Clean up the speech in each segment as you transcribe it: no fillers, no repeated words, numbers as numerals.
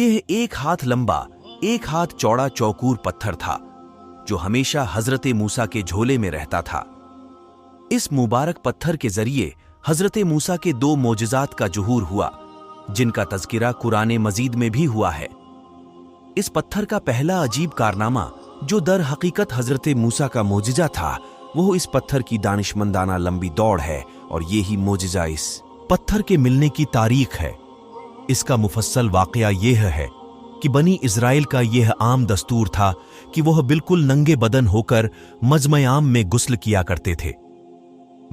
यह 1 हाथ लंबा 1 हाथ चौड़ा चौकोर पत्थर था जो हमेशा हजरत मूसा के झोले में रहता था। इस मुबारक पत्थर के जरिए हजरत मूसा के 2 मोजज़ात का ज़ुहूर हुआ जिनका तज़किरा कुरान मजीद में भी हुआ है। इस पत्थर का पहला अजीब कारनामा जो दर हकीकत हजरत मूसा का मोजिज़ा था वो इस पत्थर की दानिशमंदाना लंबी दौड़ है और यही मोजिज़ा इस पत्थर के मिलने की तारीख है। इसका मुफस्सल वाक़या यह है कि बनी इज़राइल का यह आम दस्तूर था कि वह बिल्कुल नंगे बदन होकर मजमे आम में गुस्ल किया करते थे,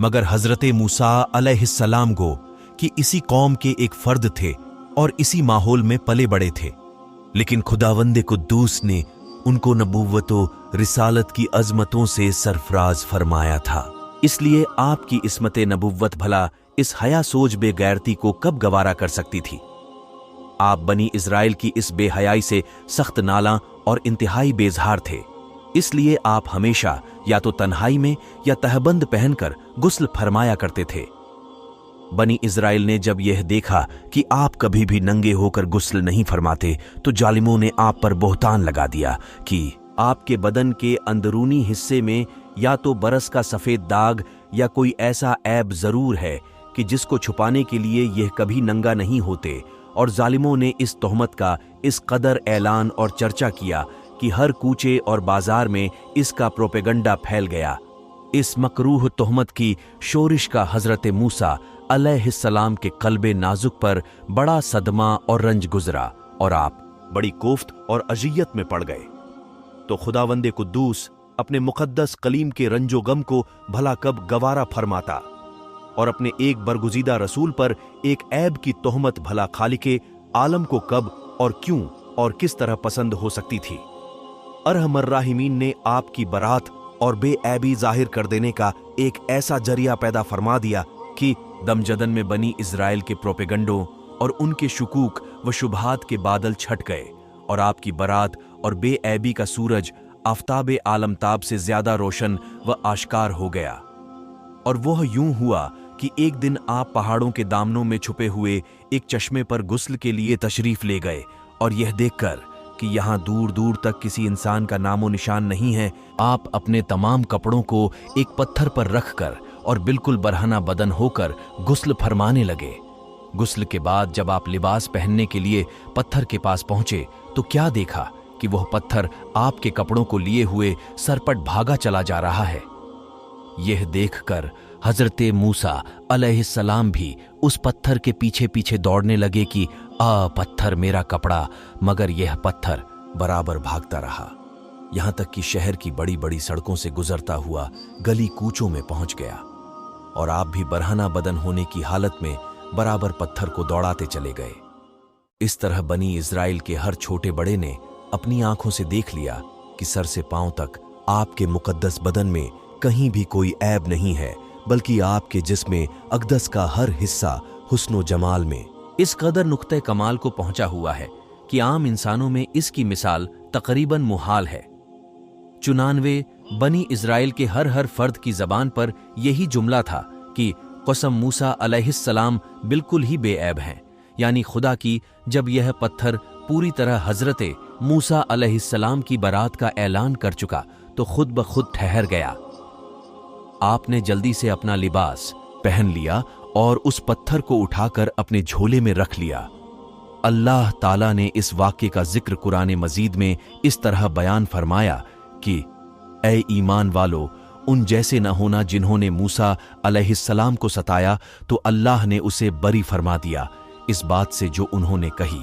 मगर हजरत मूसा अलैहिस्सलाम गो कि इसी कौम के एक फर्द थे और इसी माहौल में पले बड़े थे, लेकिन खुदावंदे कुद्दूस ने उनको नबूवतो रिसालत की अजमतों से सरफराज फरमाया था। इसलिए आपकी इस्मत नबूवत भला इस हया सोच बेगैरती को कब गवारा कर सकती थी। आप बनी इज़राइल की इस बेहयाई से सख्त नाला और इंतहाई बेजहार थे, इसलिए आप हमेशा या तो तन्हाई में या तहबंद पहनकर गुस्ल फरमाया करते थे। बनी इज़राइल ने जब यह देखा कि आप कभी भी नंगे होकर गुस्ल नहीं फरमाते तो जालिमों ने आप पर बोहतान लगा दिया कि आपके बदन के अंदरूनी हिस्से में या तो बरस का सफ़ेद दाग या कोई ऐसा ऐब ज़रूर है कि जिसको छुपाने के लिए यह कभी नंगा नहीं होते, और जालिमों ने इस तोहमत का इस कदर ऐलान और चर्चा किया कि हर कूचे और बाजार में इसका प्रोपेगंडा फैल गया। इस मकरूह तोहमत की शोरिश का हजरत मूसा अलैहिस्सलाम के कल्बे नाजुक पर बड़ा सदमा और रंज गुजरा और आप बड़ी कोफ्त और अजियत में पड़ गए। तो खुदावंदे कुद्दूस अपने मुकद्दस कलीम के रंजो गम को भला कब गवारा फरमाता और अपने एक बरगुज़ीदा रसूल पर एक ऐब की तोहमत भला खालिके आलम को कब और क्यों और किस तरह पसंद हो सकती थी। अरहमर राहिमीन ने आपकी बरात और बेऐबी जाहिर कर देने का एक ऐसा जरिया पैदा फरमा दिया कि दमजदन में बनी इज़राइल के प्रोपेगंडों और उनके शुकूक व शुबहात के बादल छट गए और आपकी बरात और बेऐबी का सूरज आफताब आलमताब से ज्यादा रोशन व आश्कार हो गया। और वह यूं हुआ कि एक दिन आप पहाड़ों के दामनों में छुपे हुए एक चश्मे पर गुस्ल के लिए तशरीफ ले गए और यह देखकर कि यहाँ दूर दूर तक किसी इंसान का नामो निशान नहीं है, आप अपने तमाम कपड़ों को एक पत्थर पर रखकर और बिल्कुल बरहना बदन होकर गुस्ल फरमाने लगे। गुस्ल के बाद जब आप लिबास पहनने के लिए पत्थर के पास पहुंचे तो क्या देखा कि वह पत्थर आपके कपड़ों को लिए हुए सरपट भागा चला जा रहा है। यह देखकर हजरत मूसा अलैहिस्सलाम भी उस पत्थर के पीछे पीछे दौड़ने लगे कि आ पत्थर मेरा कपड़ा, मगर यह पत्थर बराबर भागता रहा, यहाँ तक कि शहर की बड़ी बड़ी सड़कों से गुजरता हुआ गली कूचों में पहुंच गया और आप भी बरहना बदन होने की हालत में बराबर पत्थर को दौड़ाते चले गए। इस तरह बनी इज़राइल के हर छोटे बड़े ने अपनी आंखों से देख लिया कि सर से पांव तक आपके मुकद्दस बदन में कहीं भी कोई ऐब नहीं है, बल्कि आपके जिस्म अक़दस का हर हिस्सा हुस्नो जमाल में इस कदर नुक्ते कमाल को पहुंचा हुआ है कि आम इंसानों में इसकी मिसाल तकरीबन मुहाल है। चुनानवे बनी इज़राइल के हर फर्द की ज़बान पर यही जुमला था कि कसम मूसा अलैहिस्सलाम बिल्कुल ही बेऐब हैं, यानी खुदा की जब यह पत्थर पूरी तरह हजरत मूसा अलैहिस्सलाम की बरात का ऐलान कर चुका तो खुद ब खुद ठहर गया। आपने जल्दी से अपना लिबास पहन लिया और उस पत्थर को उठाकर अपने झोले में रख लिया। अल्लाह ताला ने इस वाक़े का जिक्र कुरान मजीद में इस तरह बयान फरमाया कि ऐ ईमान वालो, उन जैसे न होना जिन्होंने मूसा अलैहिस्सलाम को सताया तो अल्लाह ने उसे बरी फरमा दिया इस बात से जो उन्होंने कही,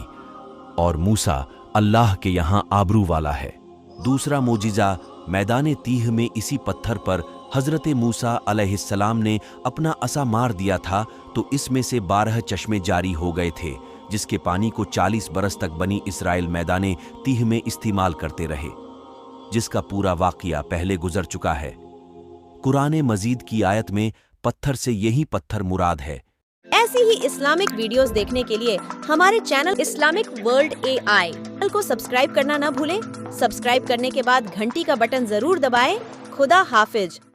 और मूसा अल्लाह के यहाँ आबरू वाला है। दूसरा मोजिज़ा मैदान तीह में इसी पत्थर पर हजरत मूसा अलैहिस्सलाम ने अपना असा मार दिया था तो इसमें से 12 चश्मे जारी हो गए थे, जिसके पानी को 40 बरस तक बनी इस्राइल मैदान तीह में इस्तेमाल करते रहे, जिसका पूरा वाक़या पहले गुजर चुका है। कुरान मजीद की आयत में पत्थर से यही पत्थर मुराद है। ऐसी ही इस्लामिक वीडियोस देखने के लिए हमारे चैनल इस्लामिक वर्ल्ड AI को सब्सक्राइब करना न भूलें। सब्सक्राइब करने के बाद घंटी का बटन जरूर दबाएं। खुदा हाफिज।